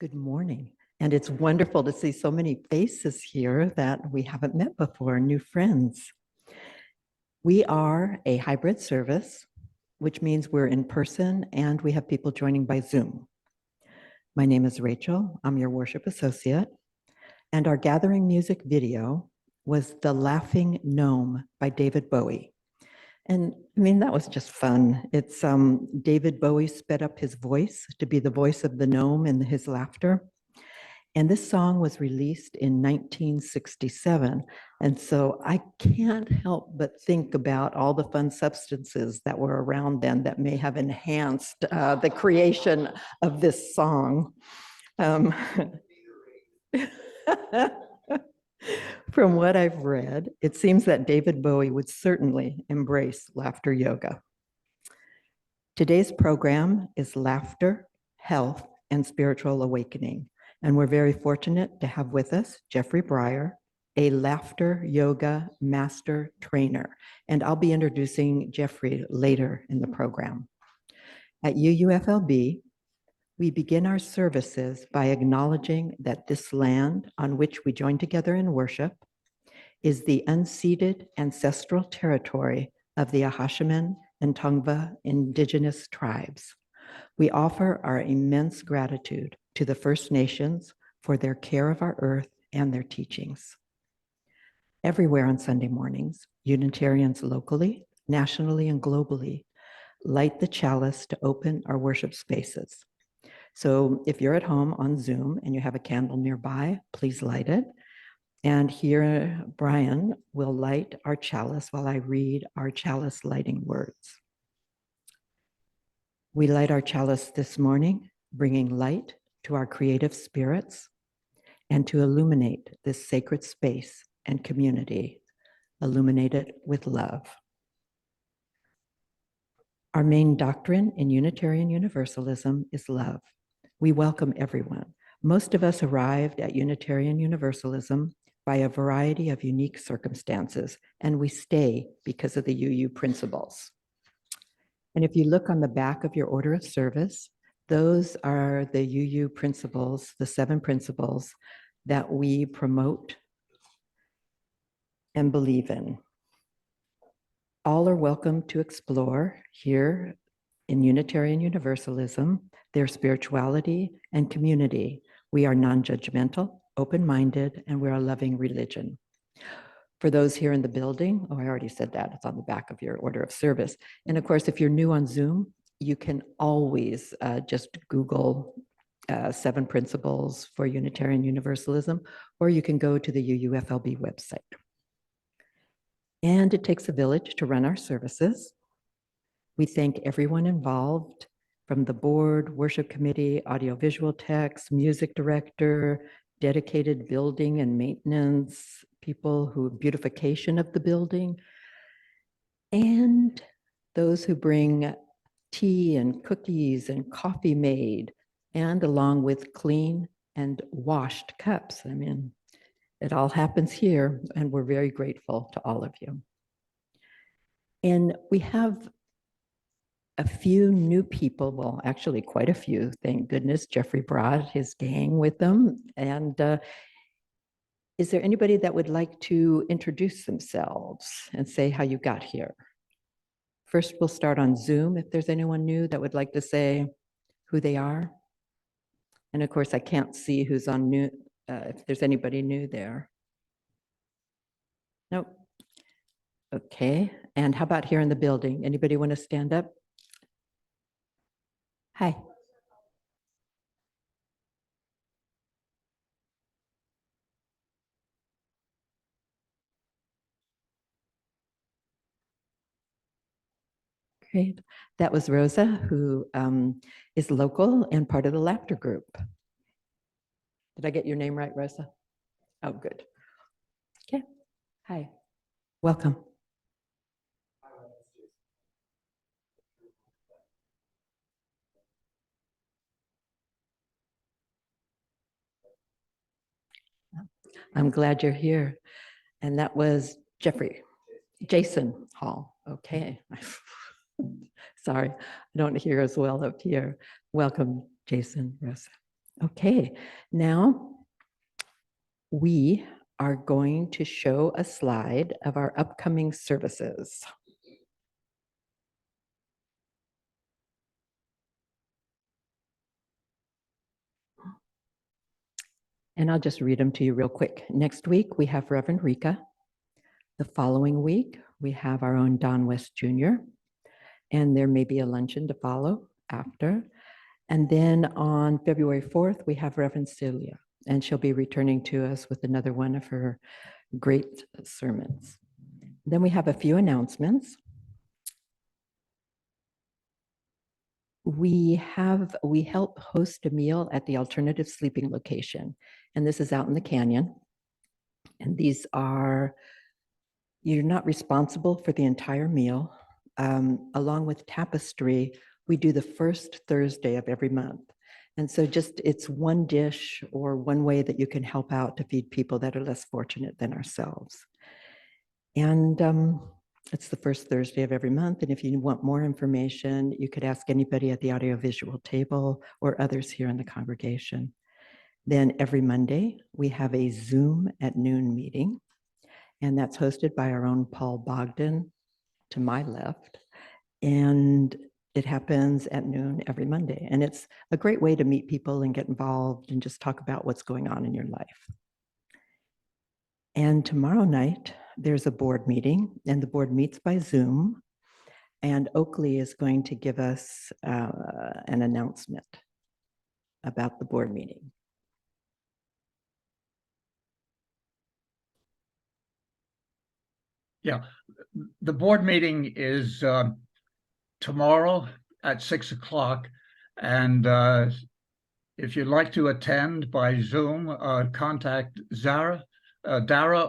Good morning. And it's wonderful to see so many faces here that we haven't met before, new friends. We are a hybrid service, which means we're in person and we have people joining by Zoom. My name is Rachel. I'm your worship associate. And our gathering music video was The Laughing Gnome by David Bowie. And I mean, that was just fun. It's David Bowie sped up his voice to be the voice of the gnome in his laughter. And this song was released in 1967. And so I can't help but think about all the fun substances that were around then that may have enhanced the creation of this song. From what I've read, it seems that David Bowie would certainly embrace laughter yoga. Today's program is Laughter, Health, and Spiritual Awakening. And we're very fortunate to have with us Jeffrey Briar, a laughter yoga master trainer. And I'll be introducing Jeffrey later in the program. At UUFLB, we begin our services by acknowledging that this land on which we join together in worship is the unceded ancestral territory of the Ahashiman and Tongva indigenous tribes. We offer our immense gratitude to the First Nations for their care of our earth and their teachings. Everywhere on Sunday mornings, Unitarians locally, nationally, and globally light the chalice to open our worship spaces. So if you're at home on Zoom and you have a candle nearby, please light it. And here, Brian will light our chalice while I read our chalice lighting words. We light our chalice this morning, bringing light to our creative spirits and to illuminate this sacred space and community, illuminate it with love. Our main doctrine in Unitarian Universalism is love. We welcome everyone. Most of us arrived at Unitarian Universalism by a variety of unique circumstances, and we stay because of the UU principles. And if you look on the back of your order of service, those are the UU principles, the 7 principles that we promote and believe in. All are welcome to explore here in Unitarian Universalism, their spirituality and community. We are non-judgmental, open-minded, and we're a loving religion. For those here in the building, I already said that, it's on the back of your order of service. And of course, if you're new on Zoom, you can always just Google 7 principles for Unitarian Universalism, or you can go to the UUFLB website. And it takes a village to run our services. We thank everyone involved, from the board, worship committee, audiovisual techs, music director, dedicated building and maintenance, people who beautification of the building, and those who bring tea and cookies and coffee made, and along with clean and washed cups. I mean, it all happens here, and we're very grateful to all of you. And we have a few new people, well, actually quite a few, thank goodness. Jeffrey brought his gang with them. And is there anybody that would like to introduce themselves and say how you got here? First, we'll start on Zoom if there's anyone new that would like to say who they are. And of course, I can't see who's on new, if there's anybody new there. Nope. Okay, and how about here in the building? Anybody want to stand up? Hi. Great. That was Rosa, who is local and part of the laughter group. Did I get your name right, Rosa? Oh, good. Okay. Hi. Welcome. I'm glad you're here. And that was Jason Hall. Okay. Sorry, I don't hear as well up here. Welcome, Jason, Rosa. Okay, now we are going to show a slide of our upcoming services. And I'll just read them to you real quick. Next week, we have Reverend Rika. The following week, we have our own Don West Jr., and there may be a luncheon to follow after. And then on February 4th, we have Reverend Celia, and she'll be returning to us with another one of her great sermons. Then we have a few announcements. We help host a meal at the alternative sleeping location, and this is out in the canyon. And these are, you're not responsible for the entire meal. Along with tapestry, we do the first Thursday of every month. And so it's one dish or one way that you can help out to feed people that are less fortunate than ourselves. And it's the first Thursday of every month. And if you want more information, you could ask anybody at the audiovisual table or others here in the congregation. Then every Monday, we have a Zoom at noon meeting. And that's hosted by our own Paul Bogdan to my left. And it happens at noon every Monday. And it's a great way to meet people and get involved and just talk about what's going on in your life. And tomorrow night, there's a board meeting, and the board meets by Zoom. And Oakley is going to give us an announcement about the board meeting. Yeah, the board meeting is tomorrow at 6 o'clock. And if you'd like to attend by Zoom, contact Dara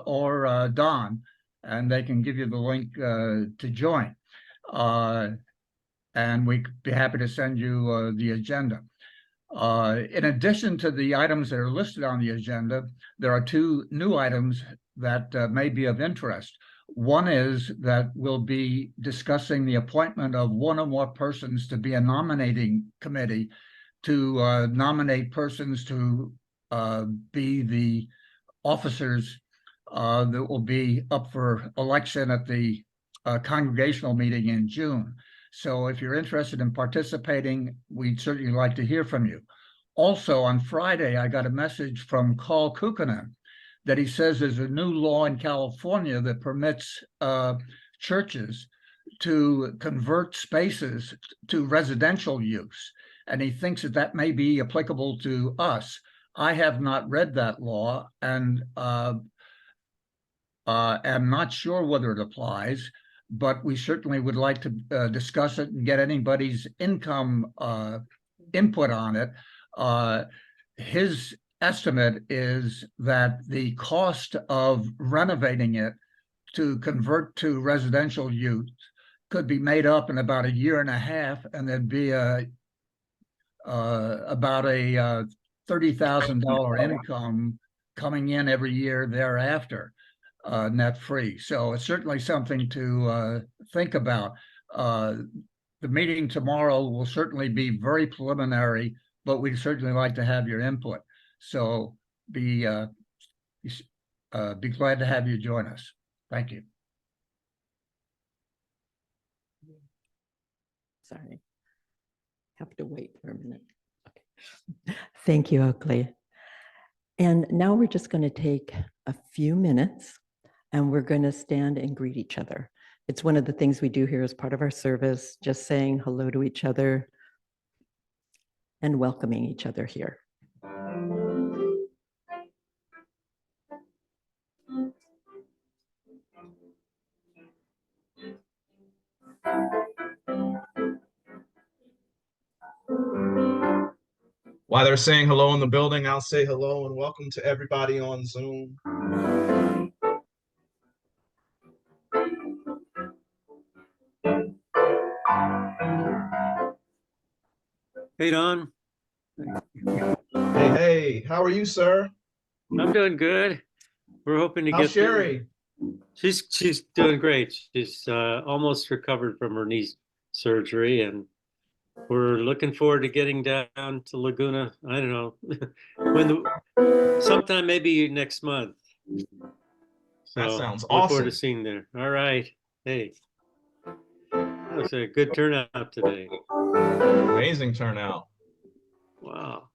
or Don, and they can give you the link to join. And we'd be happy to send you the agenda. In addition to the items that are listed on the agenda, there are two new items that may be of interest. One is that we'll be discussing the appointment of one or more persons to be a nominating committee to nominate persons to be the officers that will be up for election at the congregational meeting in June. So if you're interested in participating, we'd certainly like to hear from you. Also, on Friday, I got a message from Carl Kukkonen that he says there's a new law in California that permits churches to convert spaces to residential use. And he thinks that that may be applicable to us. I have not read that law and am not sure whether it applies, but we certainly would like to discuss it and get anybody's income input on it. His estimate is that the cost of renovating it to convert to residential use could be made up in about a year and a half, and there'd be about a $30,000 income coming in every year thereafter, net free. So it's certainly something to think about. The meeting tomorrow will certainly be very preliminary, but we'd certainly like to have your input. So be glad to have you join us. Thank you. Sorry, have to wait for a minute. Okay. Thank you, Oakley. And now we're just going to take a few minutes and we're going to stand and greet each other. It's one of the things we do here as part of our service, just saying hello to each other and welcoming each other here. While they're saying hello in the building, I'll say hello and welcome to everybody on Zoom. Hey, Don. Hey, how are you, sir? I'm doing good. We're hoping to How's get Sherry? She's doing great. She's almost recovered from her knee surgery, and we're looking forward to getting down to Laguna. I don't know sometime maybe next month. That So sounds look forward awesome. to seeing there. All right. Hey, that was a good turnout today. Amazing turnout. Wow.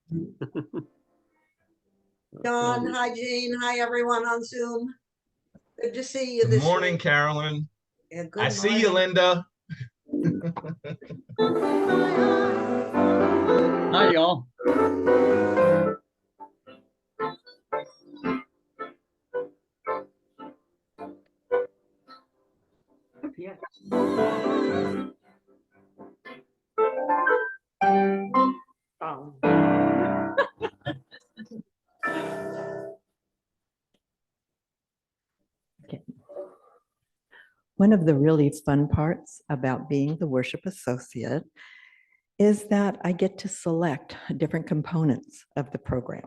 Don, hi Jean, hi everyone on Zoom. Good to see you Good this morning, week. Carolyn. Yeah, I good see you, morning. Linda. Hi, y'all. Okay. One of the really fun parts about being the worship associate is that I get to select different components of the program.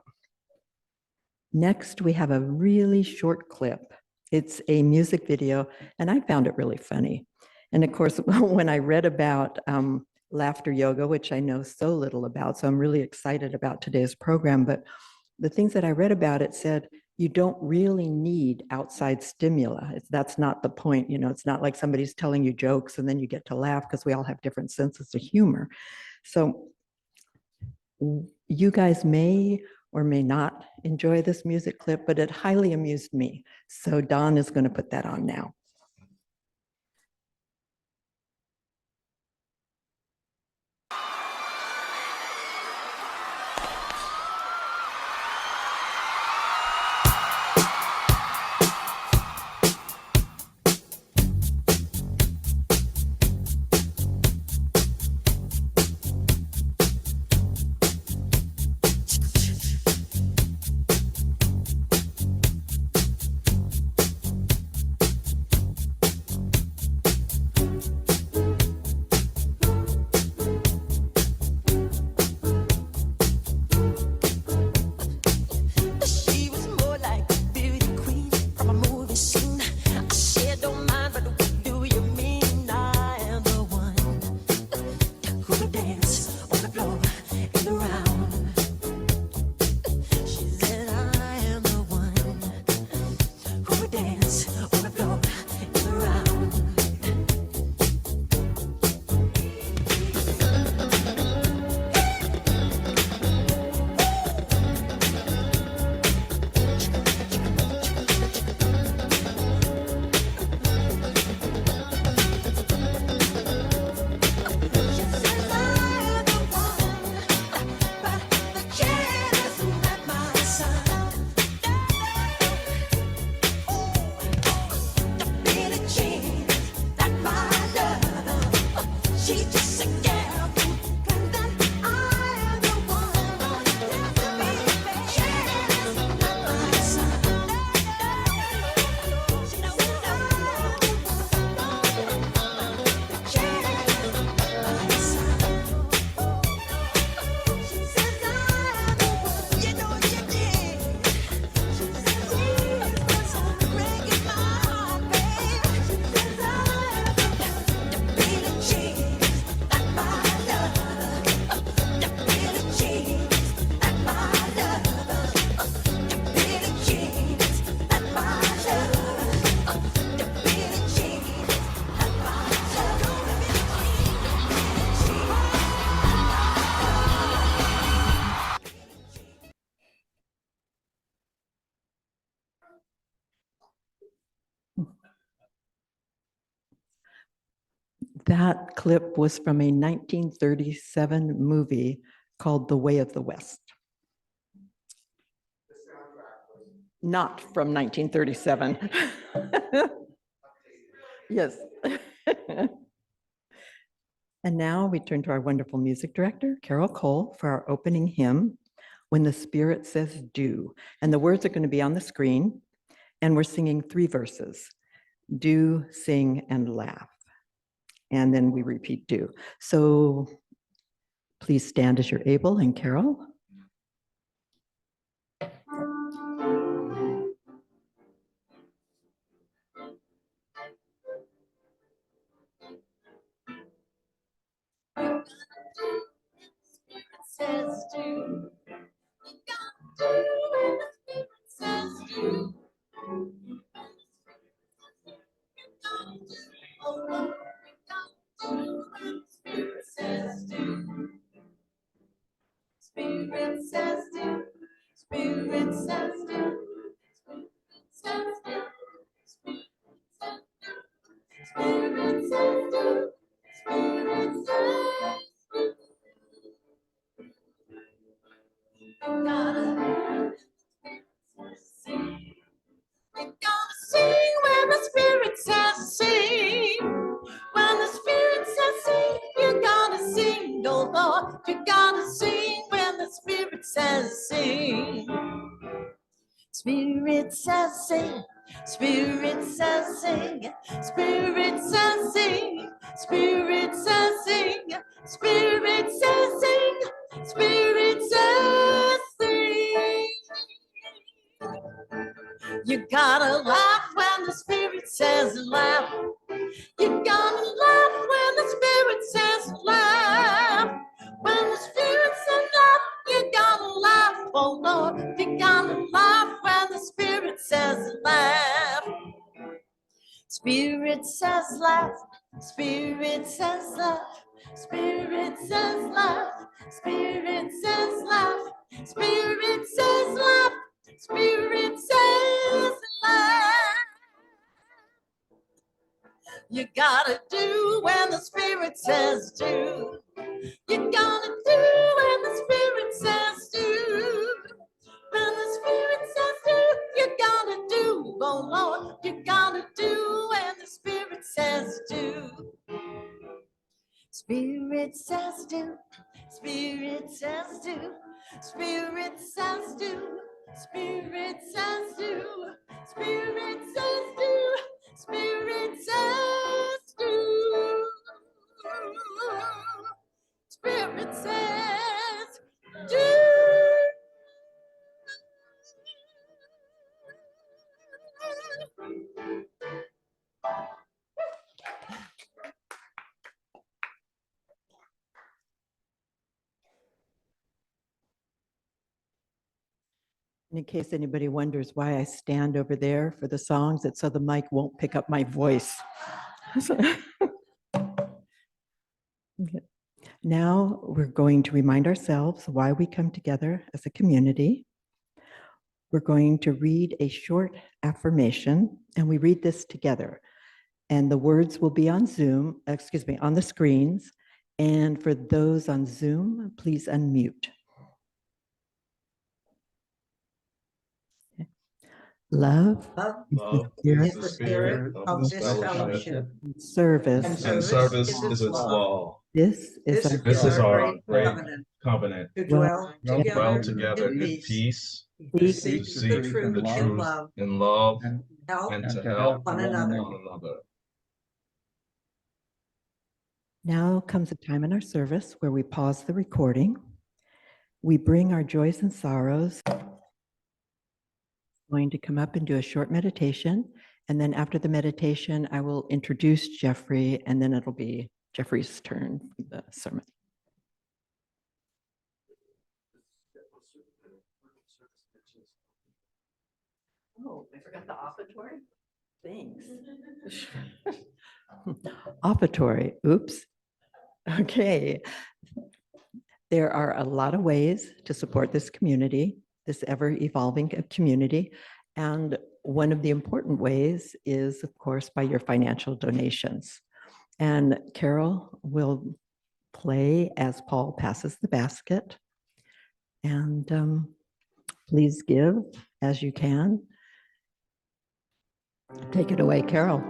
Next, we have a really short clip. It's a music video, and I found it really funny. And of course, when I read about laughter yoga, which I know so little about, so I'm really excited about today's program, but the things that I read about it said, you don't really need outside stimuli. That's not the point. It's not like somebody's telling you jokes and then you get to laugh, because we all have different senses of humor. So you guys may or may not enjoy this music clip, but it highly amused me. So Don is going to put that on now. That clip was from a 1937 movie called The Way of the West. Not from 1937. Yes. And now we turn to our wonderful music director, Carol Cole, for our opening hymn, When the Spirit Says Do. And the words are going to be on the screen, and we're singing 3 verses: do, sing, and laugh. And then we repeat do. So please stand as you're able, and Carol. do. You gotta do when the Spirit says do. Oh Lord, you gotta do when the Spirit says do. Spirit says do. Spirit says do. Spirit says do. Spirit says do. Spirit says do. You gotta sing. You gotta sing when the Spirit says sing. When the Spirit says sing, you gotta sing, oh Lord. You gotta sing when the Spirit says sing. Spirit says sing. Spirit says sing. Spirit says sing. Spirit says sing. Spirit says sing. Spirit says sing. You gotta laugh when the Spirit says laugh. You gotta laugh when the Spirit says laugh. When the Spirit says laugh, you gotta laugh, oh Lord. You gotta laugh when the Spirit says laugh. Spirit says laugh. Spirit says laugh. Spirit says laugh. Spirit says laugh. Spirit says laugh. Spirit says laugh. You gotta do when the Spirit says do. You gotta do when the Spirit says do. When the Spirit says do, you gotta do. Oh Lord, you gotta do when the Spirit says do. Spirit says do. Spirit says do. Spirit says do. Spirit says do. Spirit says do. Spirit says do. Spirit says do. In case anybody wonders why I stand over there for the songs, it's so the mic won't pick up my voice. Okay. Now we're going to remind ourselves why we come together as a community. We're going to read a short affirmation, and we read this together. And the words will be on Zoom, on the screens. And for those on Zoom, please unmute. Love Love is is the spirit of this fellowship, service. and service is its law. This is This is our great covenant covenant. to Well, dwell Dwell together together in in peace, peace, to to seek seek the truth the in truth love, in love, help and to help one another. one another. now comes a time in our service where we pause the recording. We bring our joys and sorrows. I'm going to come up and do a short meditation. And then after the meditation, I will introduce Jeffrey, and then it'll be Jeffrey's turn for the sermon. Oh, I forgot the offertory. Thanks. Offertory, oops. Okay. There are a lot of ways to support this community, this ever-evolving community. And one of the important ways is, of course, by your financial donations. And Carol will play as Paul passes the basket. And please give as you can. Take it away, Carol.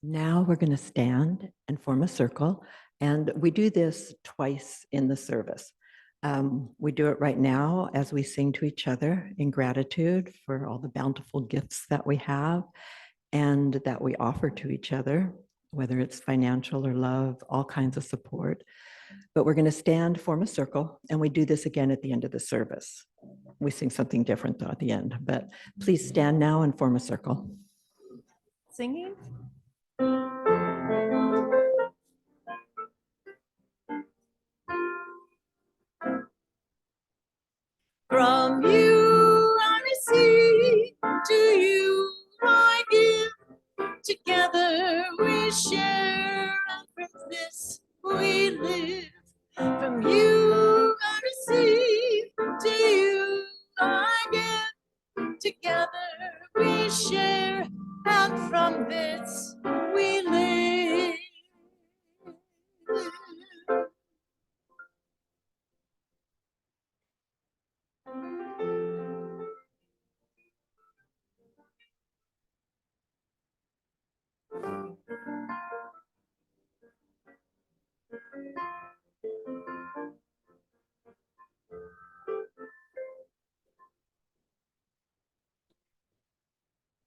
Now we're going to stand and form a circle, and we do this twice in the service. We do it right now as we sing to each other in gratitude for all the bountiful gifts that we have and that we offer to each other, whether it's financial or love, all kinds of support. But we're going to stand, form a circle, and we do this again at the end of the service. We sing something different though at the end, but please stand now and form a circle. Singing? From you I receive, to you I give. Together we share, and from this we live. From you I receive, to you I give. Together we share, and from this we live.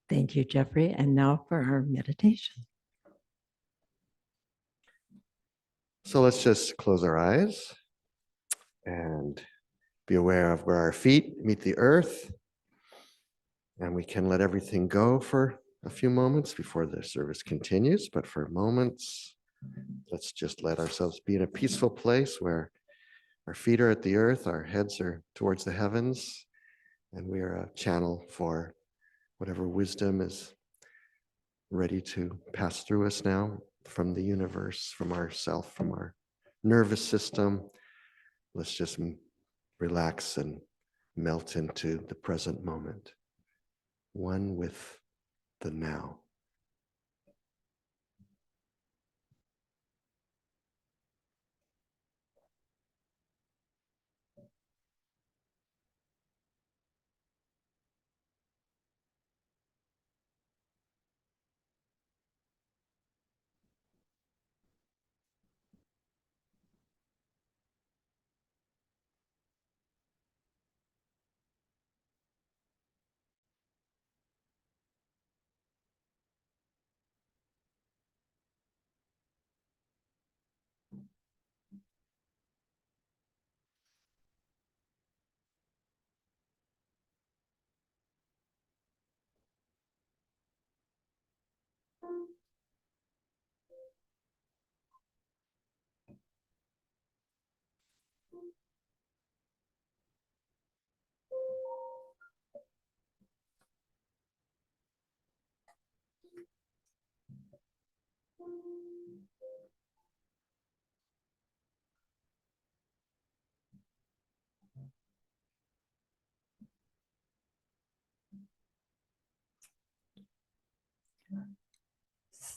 Thank you, Jeffrey. And now for our meditation. So let's just close our eyes and be aware of where our feet meet the earth. And we can let everything go for a few moments before the service continues. But for moments, let's just let ourselves be in a peaceful place where our feet are at the earth, our heads are towards the heavens, and we are a channel for whatever wisdom is ready to pass through us now from the universe, from ourself, from our nervous system. Let's just relax and melt into the present moment, one with the now.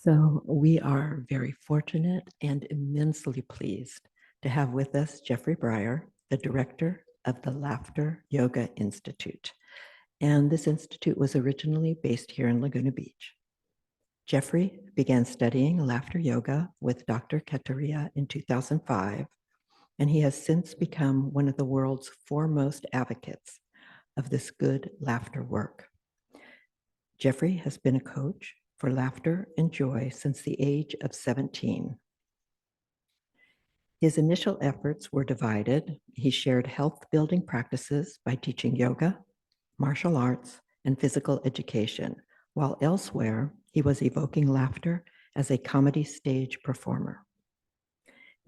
So we are very fortunate and immensely pleased to have with us Jeffrey Briar, the director of the Laughter Yoga Institute. And this institute was originally based here in Laguna Beach. Jeffrey began studying laughter yoga with Dr. Kataria in 2005, and he has since become one of the world's foremost advocates of this good laughter work. Jeffrey has been a coach for laughter and joy since the age of 17. His initial efforts were divided. He shared health building practices by teaching yoga, martial arts, and physical education, while elsewhere he was evoking laughter as a comedy stage performer.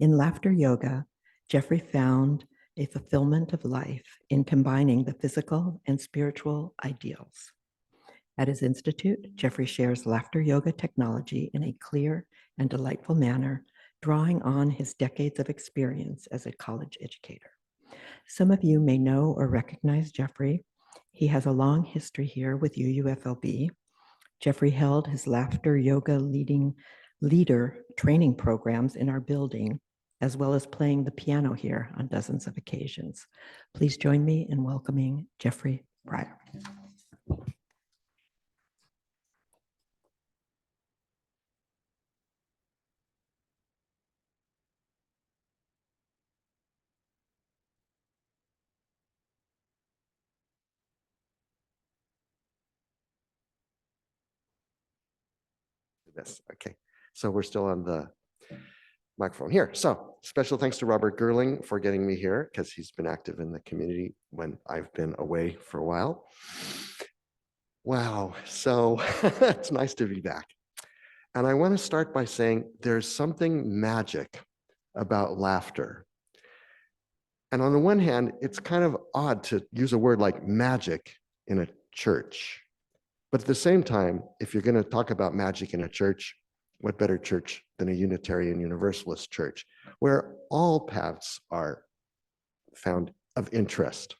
In laughter yoga, Jeffrey found a fulfillment of life in combining the physical and spiritual ideals. At his institute, Jeffrey shares laughter yoga technology in a clear and delightful manner, drawing on his decades of experience as a college educator. Some of you may know or recognize Jeffrey. He has a long history here with UUFLB. Jeffrey held his laughter yoga leader training programs in our building, as well as playing the piano here on dozens of occasions. Please join me in welcoming Jeffrey Briar. Yes, okay. So we're still on the microphone here. So special thanks to Robert Gerling for getting me here because he's been active in the community when I've been away for a while. Wow, so it's nice to be back. And I want to start by saying there's something magic about laughter. And on the one hand, it's kind of odd to use a word like magic in a church. But at the same time, if you're going to talk about magic in a church, what better church than a Unitarian Universalist church, where all paths are found of interest.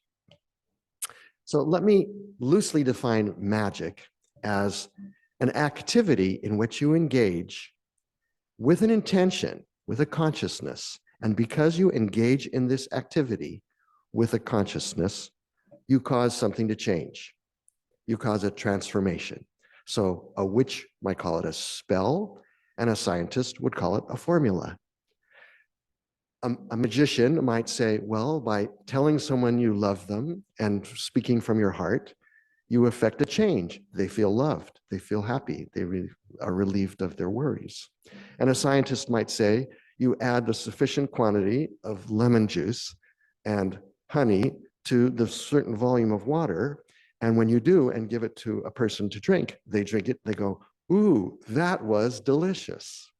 So let me loosely define magic as an activity in which you engage with an intention, with a consciousness. And because you engage in this activity with a consciousness, you cause something to change. You cause a transformation. So a witch might call it a spell, and a scientist would call it a formula. A magician might say, well, by telling someone you love them and speaking from your heart, you effect a change. They feel loved. They feel happy. They are relieved of their worries. And a scientist might say, you add a sufficient quantity of lemon juice and honey to the certain volume of water. And when you do and give it to a person to drink, they drink it, they go, ooh, that was delicious.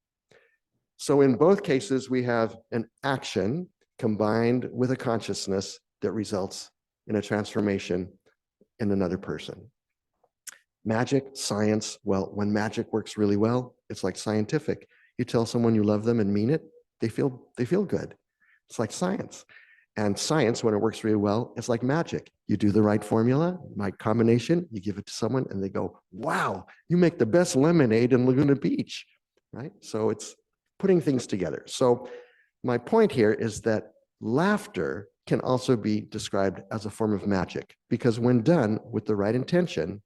So in both cases, we have an action combined with a consciousness that results in a transformation in another person. Magic, science, well, when magic works really well, it's like scientific. You tell someone you love them and mean it, they feel good. It's like science. And science, when it works really well, it's like magic. You do the right formula, right combination, you give it to someone and they go, wow, you make the best lemonade in Laguna Beach, right? So it's putting things together. So my point here is that laughter can also be described as a form of magic because when done with the right intention,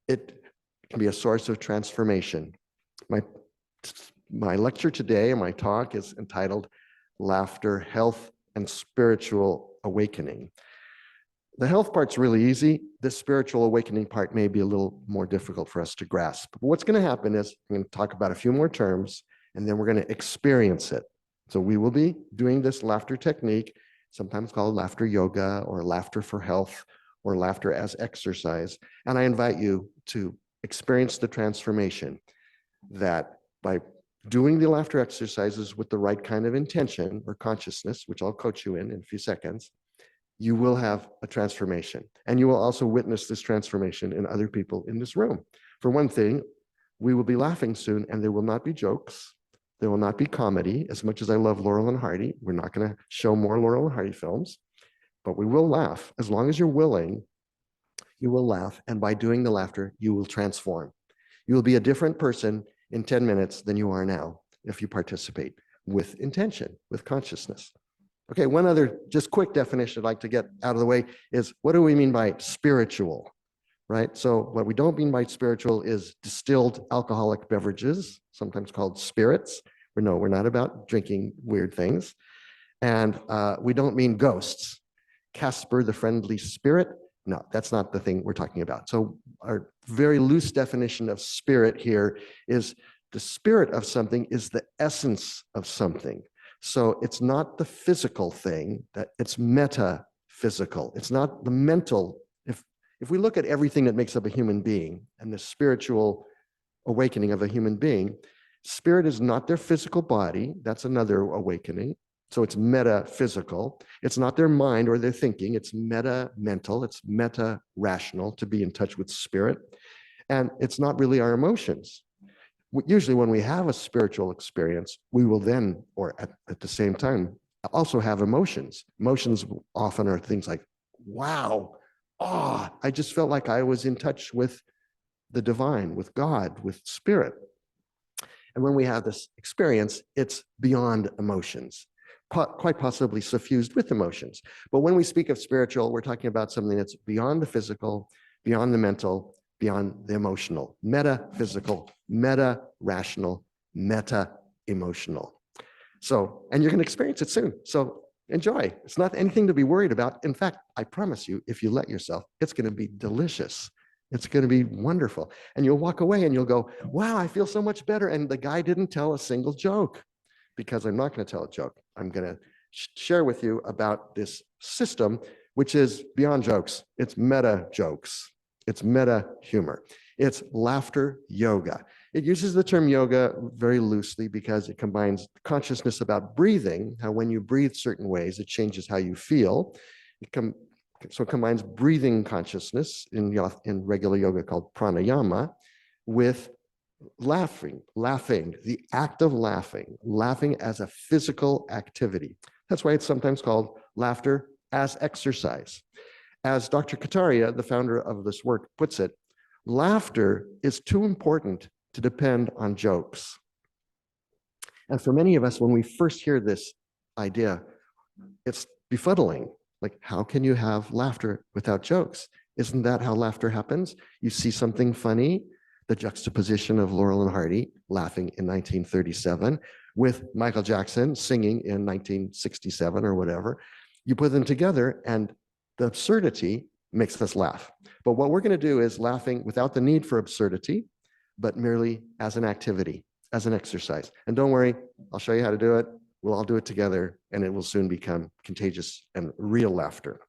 it can be a source of transformation. My lecture today and my talk is entitled Laughter, Health, and Spiritual Awakening. The health part's really easy. The spiritual awakening part may be a little more difficult for us to grasp. But what's going to happen is I'm going to talk about a few more terms, and then we're going to experience it. So we will be doing this laughter technique, sometimes called laughter yoga or laughter for health or laughter as exercise. And I invite you to experience the transformation that by doing the laughter exercises with the right kind of intention or consciousness, which I'll coach you in a few seconds, you will have a transformation. And you will also witness this transformation in other people in this room. For one thing, we will be laughing soon, and there will not be jokes. There will not be comedy. As much as I love Laurel and Hardy, we're not going to show more Laurel and Hardy films, but we will laugh. As long as you're willing, you will laugh. And by doing the laughter, you will transform. You will be a different person in 10 minutes than you are now if you participate with intention, with consciousness. Okay, one other just quick definition I'd like to get out of the way is what do we mean by spiritual, right? So what we don't mean by spiritual is distilled alcoholic beverages, sometimes called spirits. We're not about drinking weird things. And we don't mean ghosts. Casper the Friendly Spirit, no, that's not the thing we're talking about. So our very loose definition of spirit here is the spirit of something is the essence of something. So it's not the physical thing, that it's metaphysical. It's not the mental. If we look at everything that makes up a human being and the spiritual awakening of a human being, spirit is not their physical body. That's another awakening. So it's metaphysical. It's not their mind or their thinking. It's meta-mental. It's meta-rational, to be in touch with spirit. And it's not really our emotions. Usually when we have a spiritual experience, we will then, or at the same time, also have emotions. Emotions often are things like, wow, I just felt like I was in touch with the divine, with God, with spirit. And when we have this experience, it's beyond emotions, quite possibly suffused with emotions. But when we speak of spiritual, we're talking about something that's beyond the physical, beyond the mental, beyond the emotional, metaphysical, meta-rational, meta-emotional. So, and you're going to experience it soon. So enjoy. It's not anything to be worried about. In fact, I promise you, if you let yourself, it's going to be delicious. It's going to be wonderful. And you'll walk away and you'll go, wow, I feel so much better. And the guy didn't tell a single joke, because I'm not going to tell a joke. I'm going to share with you about this system, which is beyond jokes. It's meta jokes. It's meta humor. It's laughter yoga. It uses the term yoga very loosely because it combines consciousness about breathing, how when you breathe certain ways, it changes how you feel. So it combines breathing consciousness in regular yoga called pranayama with laughing, the act of laughing as a physical activity. That's why it's sometimes called laughter as exercise. As Dr. Kataria, the founder of this work, puts it, laughter is too important to depend on jokes. And for many of us, when we first hear this idea, it's befuddling. Like, how can you have laughter without jokes? Isn't that how laughter happens? You see something funny, the juxtaposition of Laurel and Hardy laughing in 1937 with Michael Jackson singing in 1967 or whatever. You put them together and the absurdity makes us laugh. But what we're going to do is laughing without the need for absurdity, but merely as an activity, as an exercise. And don't worry, I'll show you how to do it. We'll all do it together, and it will soon become contagious and real laughter.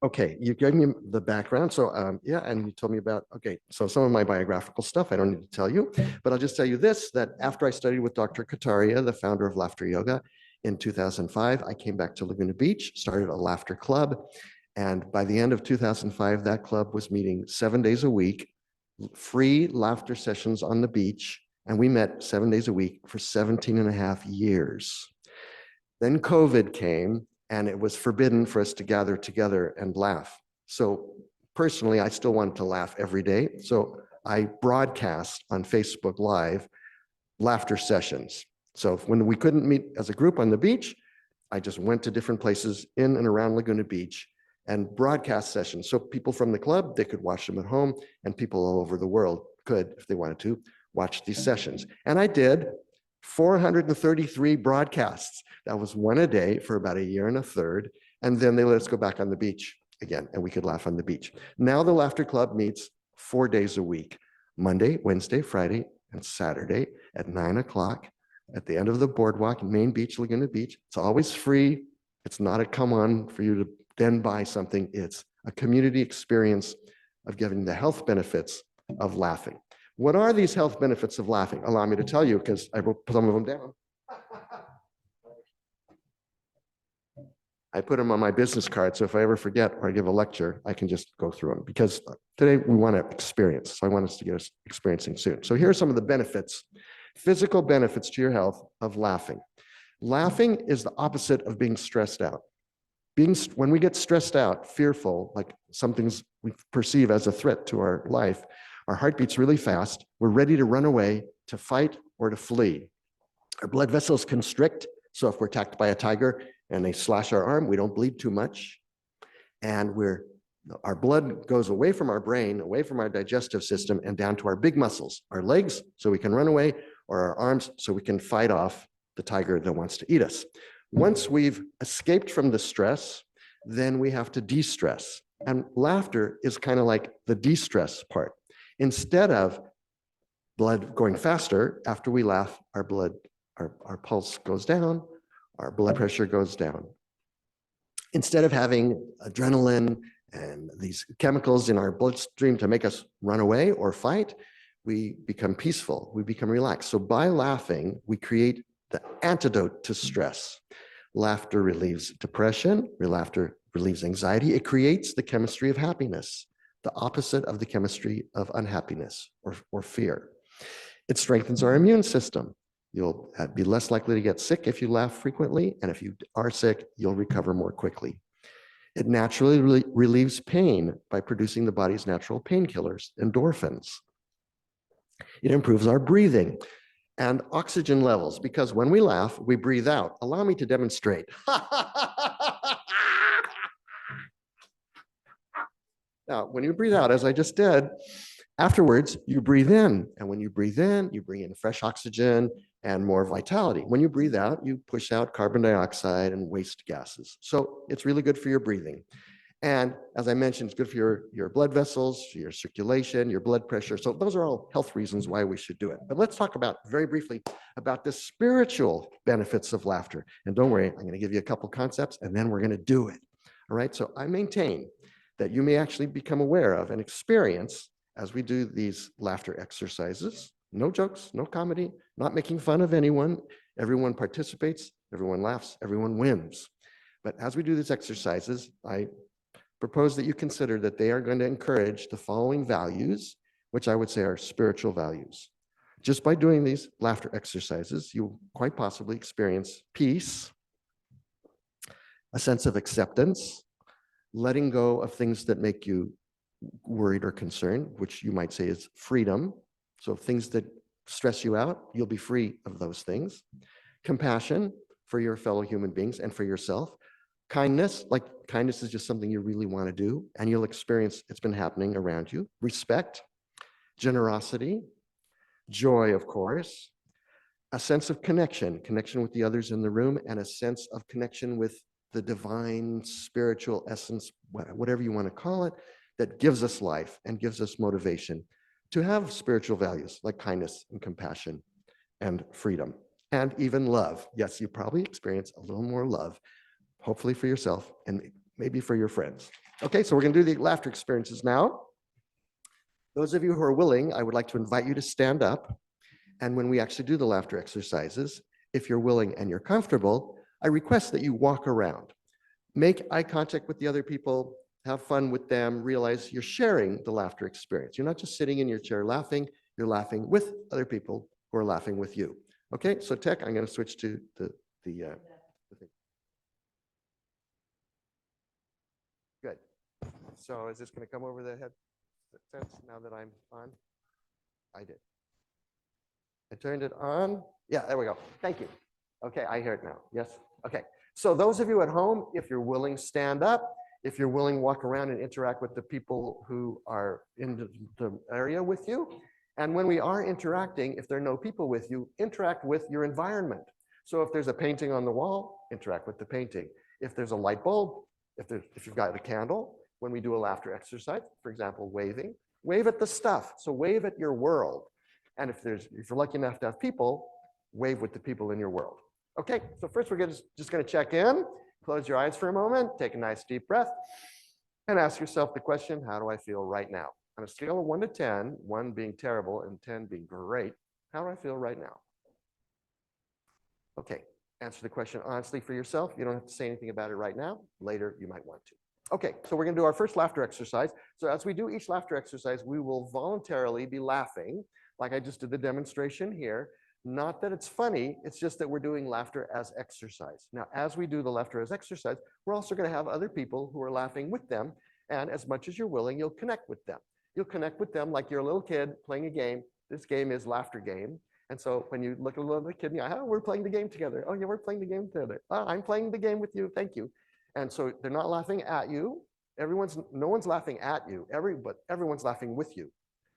Okay, you gave me the background. So yeah, and you told me about, okay, so some of my biographical stuff, I don't need to tell you, but I'll just tell you this, that after I studied with Dr. Kataria, the founder of Laughter Yoga, in 2005, I came back to Laguna Beach, started a laughter club. And by the end of 2005, that club was meeting 7 days a week, free laughter sessions on the beach. And we met 7 days a week for 17 and a half years. Then COVID came and it was forbidden for us to gather together and laugh. So personally, I still wanted to laugh every day. So I broadcast on Facebook Live laughter sessions. So when we couldn't meet as a group on the beach, I just went to different places in and around Laguna Beach and broadcast sessions. So people from the club, they could watch them at home, and people all over the world could, if they wanted to, watch these sessions. And I did 433 broadcasts. That was one a day for about a year and a third. And then they let us go back on the beach again, and we could laugh on the beach. Now the Laughter Club meets 4 days a week, Monday, Wednesday, Friday, and Saturday at 9 o'clock at the end of the boardwalk in Main Beach, Laguna Beach. It's always free. It's not a come on for you to then buy something. It's a community experience of giving the health benefits of laughing. What are these health benefits of laughing? Allow me to tell you, because I wrote some of them down. I put them on my business card, so if I ever forget or I give a lecture, I can just go through them, because today we want to experience. So I want us to get us experiencing soon. So here are some of the benefits, physical benefits to your health of laughing. Laughing is the opposite of being stressed out. When we get stressed out, fearful, like something's we perceive as a threat to our life, our heart beats really fast. We're ready to run away, to fight, or to flee. Our blood vessels constrict. So if we're attacked by a tiger and they slash our arm, we don't bleed too much. And our blood goes away from our brain, away from our digestive system, and down to our big muscles, our legs, so we can run away, or our arms, so we can fight off the tiger that wants to eat us. Once we've escaped from the stress, then we have to de-stress. And laughter is kind of like the de-stress part. Instead of blood going faster, after we laugh, our pulse goes down, our blood pressure goes down. Instead of having adrenaline and these chemicals in our bloodstream to make us run away or fight, we become peaceful, we become relaxed. So by laughing, we create the antidote to stress. Laughter relieves depression, laughter relieves anxiety. It creates the chemistry of happiness, the opposite of the chemistry of unhappiness or fear. It strengthens our immune system. You'll be less likely to get sick if you laugh frequently, and if you are sick, you'll recover more quickly. It naturally relieves pain by producing the body's natural painkillers, endorphins. It improves our breathing and oxygen levels, because when we laugh, we breathe out. Allow me to demonstrate. Now, when you breathe out, as I just did, afterwards, you breathe in. And when you breathe in, you bring in fresh oxygen and more vitality. When you breathe out, you push out carbon dioxide and waste gases. So it's really good for your breathing. And as I mentioned, it's good for your blood vessels, your circulation, your blood pressure. So those are all health reasons why we should do it. But let's talk about very briefly about the spiritual benefits of laughter. And don't worry, I'm going to give you a couple concepts and then we're going to do it. All right. So I maintain that you may actually become aware of and experience as we do these laughter exercises. No jokes, no comedy, not making fun of anyone. Everyone participates, everyone laughs, everyone wins. But as we do these exercises, I propose that you consider that they are going to encourage the following values, which I would say are spiritual values. Just by doing these laughter exercises, you'll quite possibly experience peace, a sense of acceptance, letting go of things that make you worried or concerned, which you might say is freedom. So things that stress you out, you'll be free of those things. Compassion for your fellow human beings and for yourself. Kindness, like kindness is just something you really want to do, and you'll experience it's been happening around you. Respect, generosity, joy, of course, a sense of connection with the others in the room, and a sense of connection with the divine spiritual essence, whatever you want to call it, that gives us life and gives us motivation to have spiritual values like kindness and compassion and freedom and even love. Yes, you probably experience a little more love, hopefully for yourself and maybe for your friends. Okay, so we're going to do the laughter experiences now. Those of you who are willing, I would like to invite you to stand up. And when we actually do the laughter exercises, if you're willing and you're comfortable, I request that you walk around. Make eye contact with the other people, have fun with them, realize you're sharing the laughter experience. You're not just sitting in your chair laughing, you're laughing with other people who are laughing with you. Okay, so Tech, I'm going to switch to the thing. Good. So is this going to come over the headset now that I'm on? I did. I turned it on. Yeah, there we go. Thank you. Okay, I hear it now. Yes? Okay. So those of you at home, if you're willing, stand up. If you're willing, walk around and interact with the people who are in the area with you. And when we are interacting, if there are no people with you, interact with your environment. So if there's a painting on the wall, interact with the painting. If there's a light bulb, if you've got a candle, when we do a laughter exercise, for example, waving, wave at the stuff. So wave at your world. And if you're lucky enough to have people, wave with the people in your world. Okay, so first we're just going to check in. Close your eyes for a moment, take a nice deep breath, and ask yourself the question, how do I feel right now? On a scale of 1 to 10, 1 being terrible and 10 being great, how do I feel right now? Okay, answer the question honestly for yourself. You don't have to say anything about it right now. Later, you might want to. Okay, so we're going to do our first laughter exercise. So as we do each laughter exercise, we will voluntarily be laughing, like I just did the demonstration here. Not that it's funny, it's just that we're doing laughter as exercise. Now, as we do the laughter as exercise, we're also going to have other people who are laughing with them. And as much as you're willing, you'll connect with them. You'll connect with them like you're a little kid playing a game. This game is laughter game. And so when you look at a little kid, oh, we're playing the game together. Oh, yeah, we're playing the game together. Oh, I'm playing the game with you. Thank you. And so they're not laughing at you. No one's laughing at you, but everyone's laughing with you.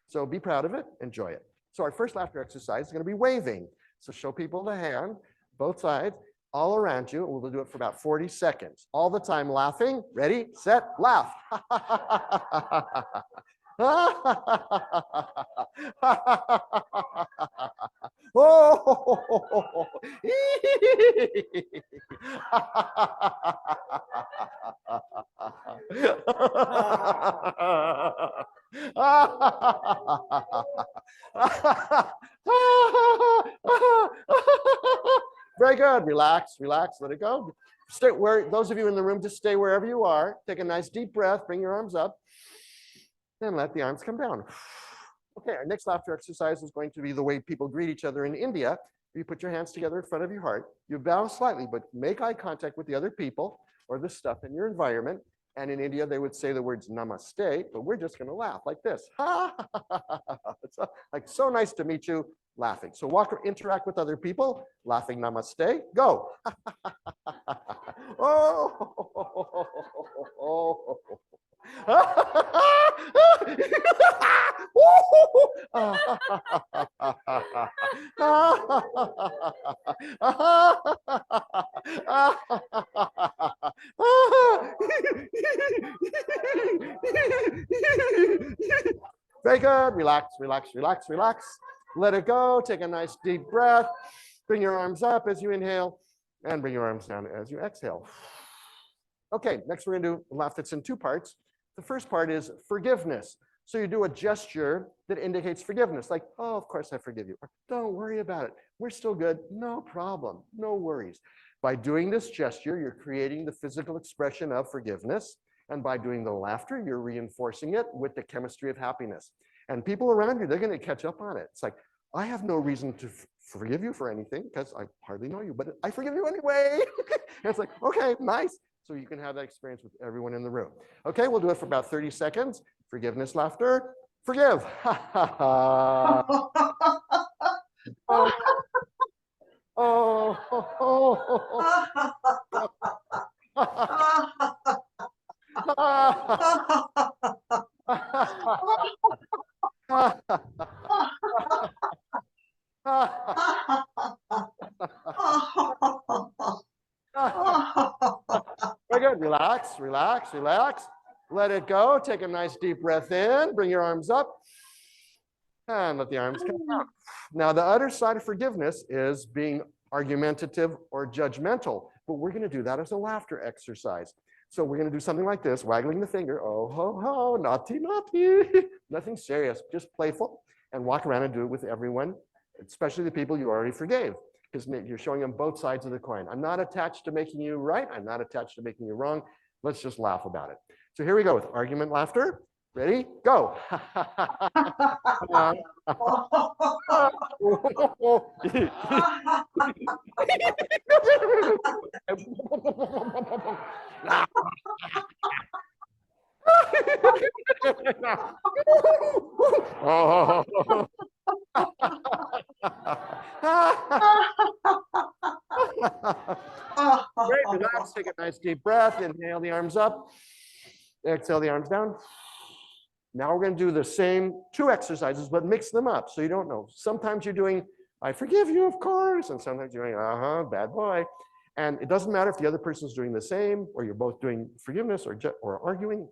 So be proud of it. Enjoy it. So our first laughter exercise is going to be waving. So show people the hand, both sides, all around you. We'll do it for about 40 seconds. All the time laughing. Ready, set, laugh. Very good. Relax, relax, let it go. Those of you in the room, just stay wherever you are. Take a nice deep breath, bring your arms up, and let the arms come down. Okay, our next laughter exercise is going to be the way people greet each other in India. You put your hands together in front of your heart. You bow slightly, but make eye contact with the other people or the stuff in your environment. And in India, they would say the words namaste, but we're just going to laugh like this. It's like, so nice to meet you, laughing. So interact with other people, laughing namaste, go. Very good. Relax, relax, relax, relax. Let it go. Take a nice deep breath. Bring your arms up as you inhale and bring your arms down as you exhale. Okay, next we're going to do a laugh that's in two parts. The first part is forgiveness. So you do a gesture that indicates forgiveness, like, oh, of course I forgive you. Or, don't worry about it. We're still good. No problem. No worries. By doing this gesture, you're creating the physical expression of forgiveness. And by doing the laughter, you're reinforcing it with the chemistry of happiness. And people around you, they're going to catch up on it. It's like, I have no reason to forgive you for anything because I hardly know you, but I forgive you anyway. And it's like, okay, nice. So you can have that experience with everyone in the room. Okay, we'll do it for about 30 seconds. Forgiveness, laughter, forgive. Oh, oh, Very good. Relax, relax, relax. Let it go. Take a nice deep breath in. Bring your arms up. And let the arms come down. Now, the other side of forgiveness is being argumentative or judgmental. But we're going to do that as a laughter exercise. So we're going to do something like this, waggling the finger. Oh, ho, ho, naughty, naughty. Nothing serious, just playful. And walk around and do it with everyone, especially the people you already forgave, because you're showing them both sides of the coin. I'm not attached to making you right. I'm not attached to making you wrong. Let's just laugh about it. So here we go with argument laughter. Ready? Go. Great, relax, take a nice deep breath, inhale the arms up, exhale the arms down. Now we're going to do the same two exercises, but mix them up so you don't know. Sometimes you're doing, I forgive you, of course, and sometimes you're doing, bad boy. And it doesn't matter if the other person's doing the same, or you're both doing forgiveness or arguing.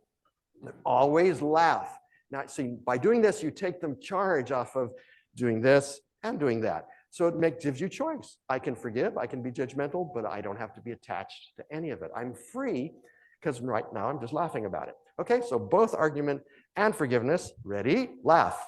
Always laugh. Now, see, by doing this, you take them charge off of doing this and doing that. So it gives you choice. I can forgive, I can be judgmental, but I don't have to be attached to any of it. I'm free because right now I'm just laughing about it. Okay, so both argument and forgiveness. Ready? Laugh.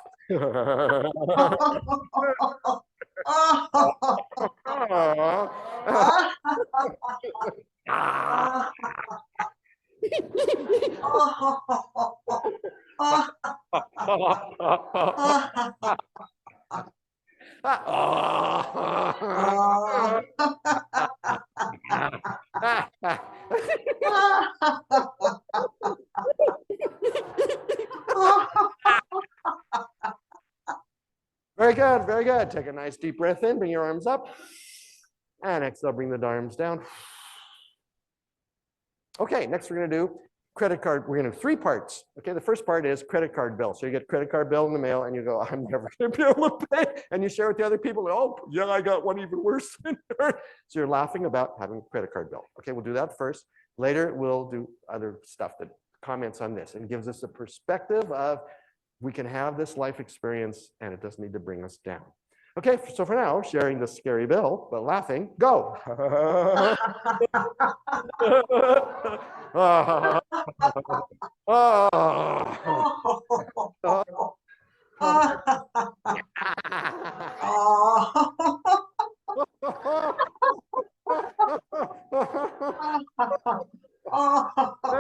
Very good, very good. Take a nice deep breath in, bring your arms up, and exhale, bring the arms down. Okay, next we're gonna do credit card. We're gonna do 3 parts. Okay, the first part is credit card bill. So you get credit card bill in the mail and you go, I'm never gonna be able to pay. And you share with the other people, oh, yeah, I got one even worse than yours. So you're laughing about having a credit card bill. Okay, we'll do that first. Later, we'll do other stuff that comments on this and gives us a perspective of we can have this life experience and it doesn't need to bring us down. Okay, so for now, sharing the scary bill, but laughing, go.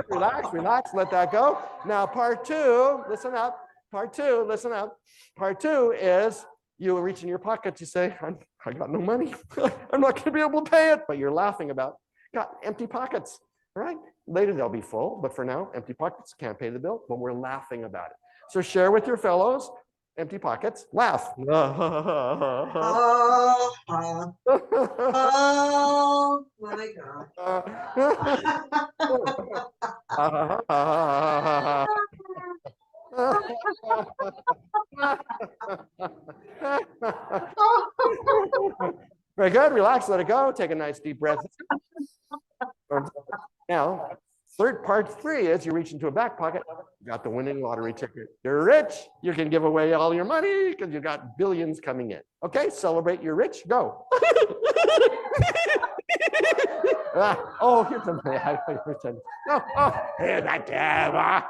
Relax, relax, let that go. Now, part 2, listen up. Part 2, listen up. Part 2 is you reach in your pocket, you say, I got no money. I'm not gonna be able to pay it, but you're laughing about, got empty pockets, all right? Later they'll be full, but for now, empty pockets, can't pay the bill, but we're laughing about it. So share with your fellows, empty pockets, laugh. Oh my God. Very good. Relax. Let it go. Take a nice deep breath. Now, part 3 is you reach into a back pocket. got the winning lottery ticket. You're rich. You can give away all your money because you got billions coming in. Okay, celebrate you're rich. Go. Oh, here's some. Oh, here's that tab.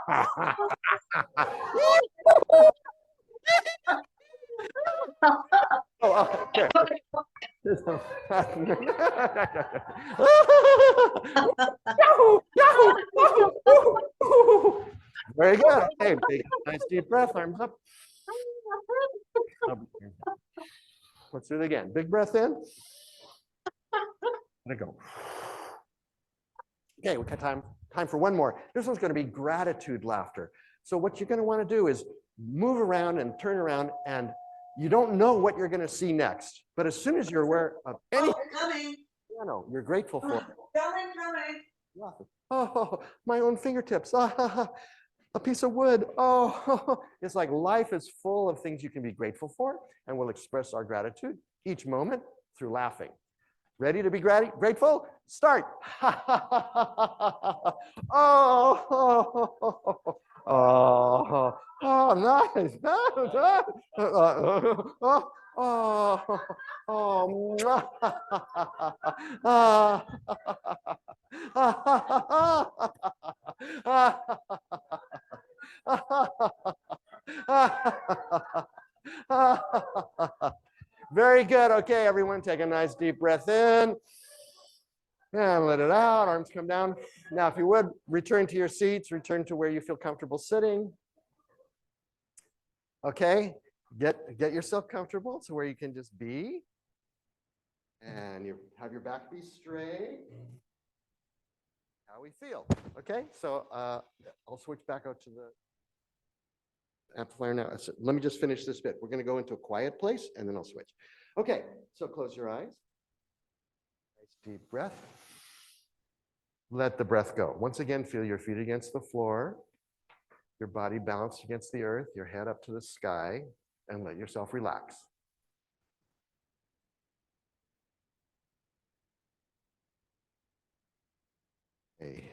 Oh, here. Very good. Okay, take a nice deep breath, arms up. Let's do it again. Big breath in. Let it go. Okay, we got time for one more. This one's going to be gratitude laughter. So what you're going to want to do is move around and turn around, and you don't know what you're going to see next. But as soon as you're aware of any Coming. you're grateful for. Coming. Oh, my own fingertips. A piece of wood. Oh, it's like life is full of things you can be grateful for, and we'll express our gratitude each moment through laughing. Ready to be grateful? Start. Oh, nice. Very good. Okay, everyone, take a nice deep breath in and let it out. Arms come down. Now, if you would, return to your seats, return to where you feel comfortable sitting. Okay, get yourself comfortable to where you can just be. And you have your back be straight. How we feel. Okay, so I'll switch back out to the amplifier now. So let me just finish this bit. We're going to go into a quiet place and then I'll switch. Okay, so close your eyes. Nice deep breath. Let the breath go. Once again, feel your feet against the floor, your body balanced against the earth, your head up to the sky, and let yourself relax. Okay.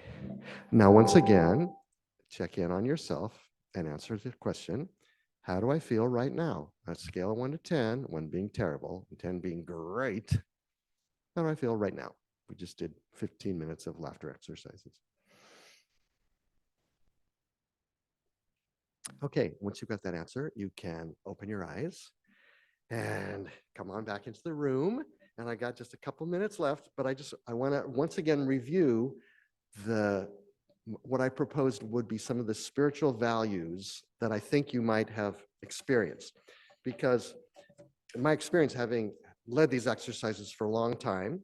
Now, once again, check in on yourself and answer the question, how do I feel right now? On a scale of 1 to 10, 1 being terrible, and 10 being great. How do I feel right now? We just did 15 minutes of laughter exercises. Okay, once you've got that answer, you can open your eyes and come on back into the room. And I got just a couple minutes left, but I want to once again review what I proposed would be some of the spiritual values that I think you might have experienced. Because in my experience, having led these exercises for a long time,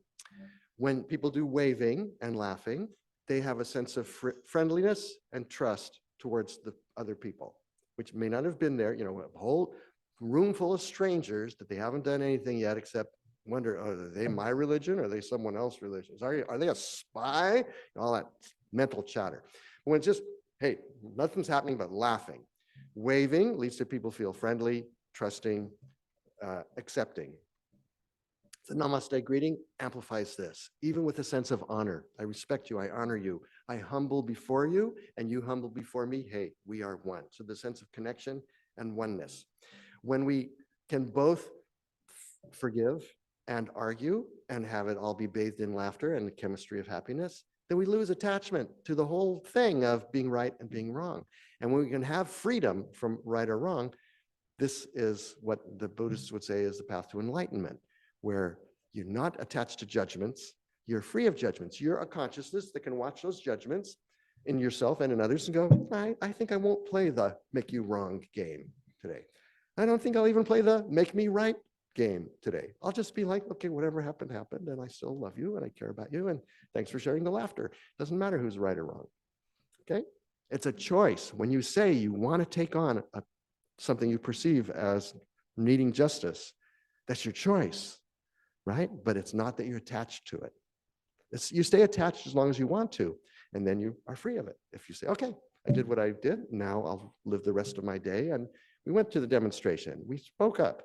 when people do waving and laughing, they have a sense of friendliness and trust towards the other people, which may not have been there, a whole room full of strangers that they haven't done anything yet except wonder, are they my religion or are they someone else's religion? Are they a spy? All that mental chatter. When it's just, hey, nothing's happening but laughing. Waving leads to people feel friendly, trusting, accepting. The namaste greeting amplifies this, even with a sense of honor. I respect you, I honor you. I humble before you and you humble before me. Hey, we are one. So the sense of connection and oneness. When we can both forgive and argue and have it all be bathed in laughter and the chemistry of happiness, then we lose attachment to the whole thing of being right and being wrong. And when we can have freedom from right or wrong, this is what the Buddhists would say is the path to enlightenment, where you're not attached to judgments, you're free of judgments. You're a consciousness that can watch those judgments in yourself and in others and go, I think I won't play the make you wrong game today. I don't think I'll even play the make me right game today. I'll just be like, okay, whatever happened, happened, and I still love you and I care about you, and thanks for sharing the laughter. Doesn't matter who's right or wrong, okay? It's a choice. When you say you want to take on something you perceive as needing justice, that's your choice, right? But it's not that you're attached to it. You stay attached as long as you want to, and then you are free of it. If you say, okay, I did what I did, now I'll live the rest of my day, and we went to the demonstration, we spoke up,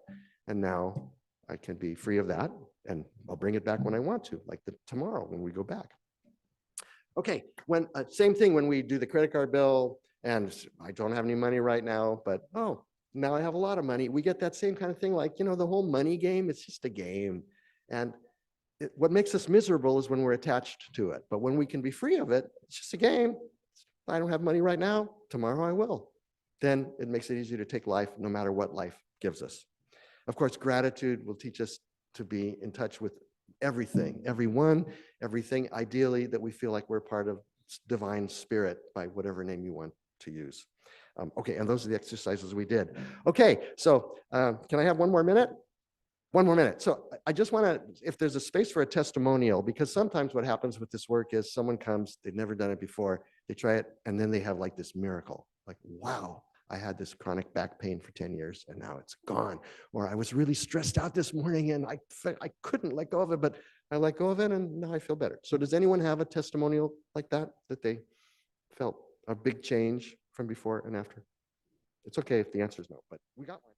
and now I can be free of that, and I'll bring it back when I want to, like tomorrow when we go back. Okay, same thing when we do the credit card bill, And I don't have any money right now, but oh, now I have a lot of money. We get that same kind of thing, like, the whole money game, it's just a game. And what makes us miserable is when we're attached to it. But when we can be free of it, it's just a game. I don't have money right now, tomorrow I will. Then it makes it easier to take life no matter what life gives us. Of course, gratitude will teach us to be in touch with everything, everyone, everything, ideally that we feel like we're part of divine spirit by whatever name you want to use. Okay, and those are the exercises we did. Okay, so can I have one more minute? One more minute. So I just want to, if there's a space for a testimonial, because sometimes what happens with this work is someone comes, they've never done it before, they try it, and then they have like this miracle, like, wow, I had this chronic back pain for 10 years and now it's gone. Or I was really stressed out this morning and I couldn't let go of it, but I let go of it and now I feel better. So does anyone have a testimonial like that they felt a big change from before and after? It's okay if the answer is no, but we got one.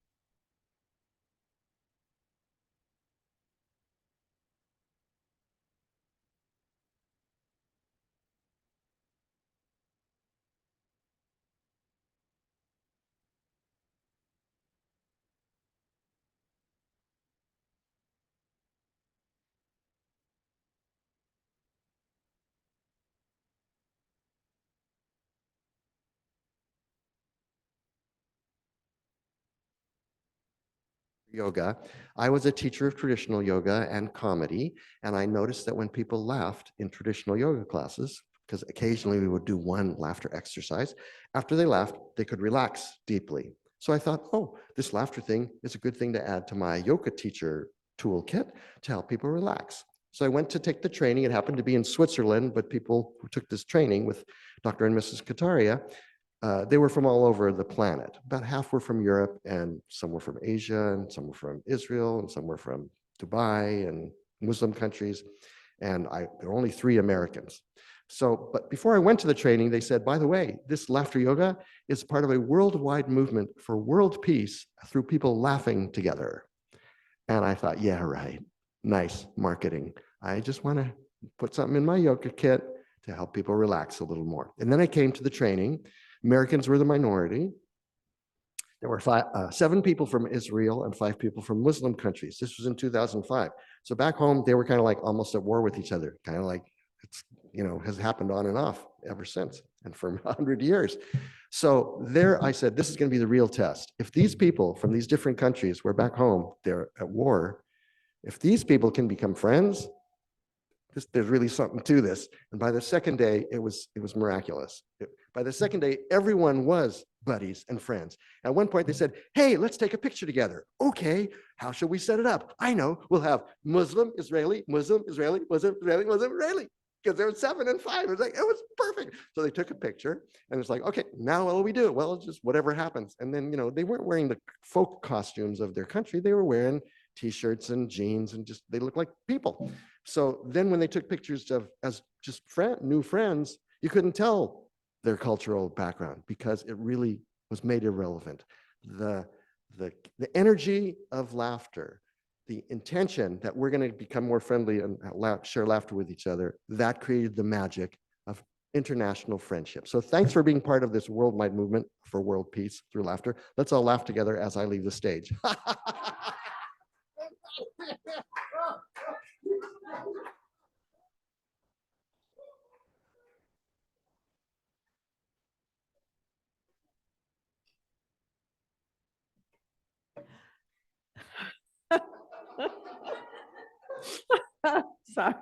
Yoga. I was a teacher of traditional yoga and comedy, and I noticed that when people laughed in traditional yoga classes, because occasionally we would do one laughter exercise, after they laughed, they could relax deeply. So I thought, oh, this laughter thing is a good thing to add to my yoga teacher toolkit to help people relax. So I went to take the training. It happened to be in Switzerland, but people who took this training with Dr. and Mrs. Kataria, they were from all over the planet. About half were from Europe, and some were from Asia, and some were from Israel, and some were from Dubai and Muslim countries. And there were only 3 Americans. So, but before I went to the training, they said, by the way, this laughter yoga is part of a worldwide movement for world peace through people laughing together. And I thought, yeah, right. Nice marketing. I just want to put something in my yoga kit to help people relax a little more. And then I came to the training. Americans were the minority. There were 7 people from Israel and 5 people from Muslim countries. This was in 2005. So back home, they were kind of like almost at war with each other, kind of like it's, has happened on and off ever since and for 100 years. So there I said, this is going to be the real test. If these people from these different countries were back home, they're at war, if these people can become friends, there's really something to this. And by the second day, it was miraculous. By the second day, everyone was buddies and friends. At one point, they said, hey, let's take a picture together. Okay, how should we set it up? I know, we'll have Muslim, Israeli, Muslim, Israeli, Muslim, Israeli, Muslim, Israeli. Because there were 7 and 5. It was perfect. So they took a picture and it's like, okay, now what do we do? Well, it's just whatever happens. And then, they weren't wearing the folk costumes of their country. They were wearing t-shirts and jeans and just, they looked like people. So then when they took pictures as just new friends, you couldn't tell their cultural background because it really was made irrelevant. The energy of laughter, the intention that we're going to become more friendly and share laughter with each other, that created the magic of international friendship. So thanks for being part of this worldwide movement for world peace through laughter. Let's all laugh together as I leave the stage. Sorry.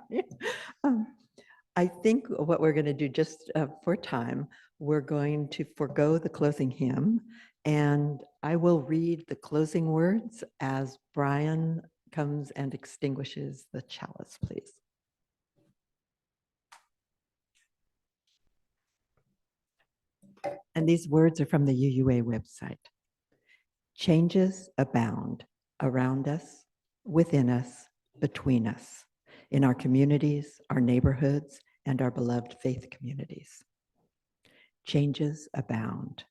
I think what we're going to do just for time, we're going to forego the closing hymn, and I will read the closing words as Brian comes and extinguishes the chalice, please. And these words are from the UUA website. Changes abound around us, within us, between us, in our communities, our neighborhoods, and our beloved faith communities. Changes abound.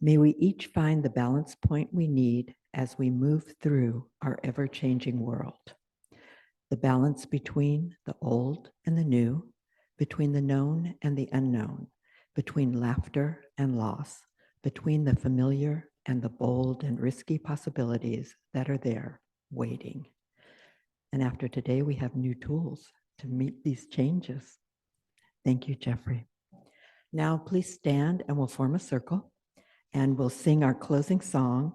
May we each find the balance point we need as we move through our ever-changing world. The balance between the old and the new, between the known and the unknown, between laughter and loss, between the familiar and the bold and risky possibilities that are there waiting. And after today, we have new tools to meet these changes. Thank you, Jeffrey. Now, please stand and we'll form a circle and we'll sing our closing song,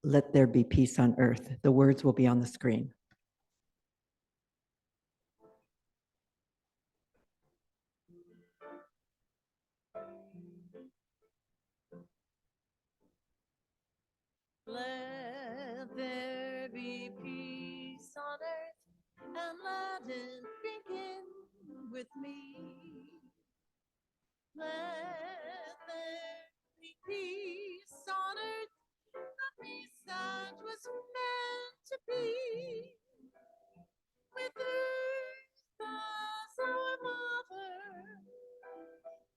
Let There Be Peace on Earth. The words will be on the screen. Let there be peace on earth, and let it begin with me. Let there be peace on earth, the peace that was meant to be. With earth as our mother,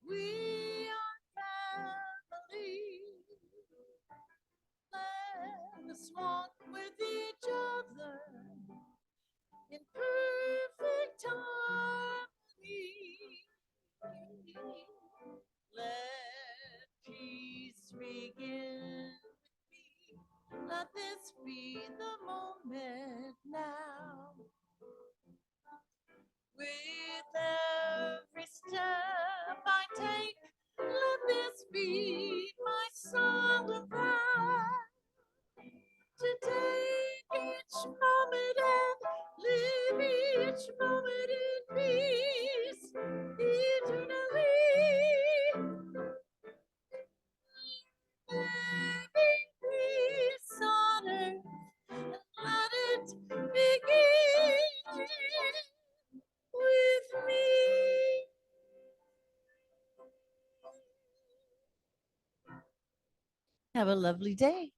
we are family. Let us walk with each other in perfect harmony. Let peace begin with me. Let this be the moment now. With every step I take, let this be my song of vow. To take each moment and live each moment in peace eternally. There be peace on earth, and let it begin with me. Have a lovely day.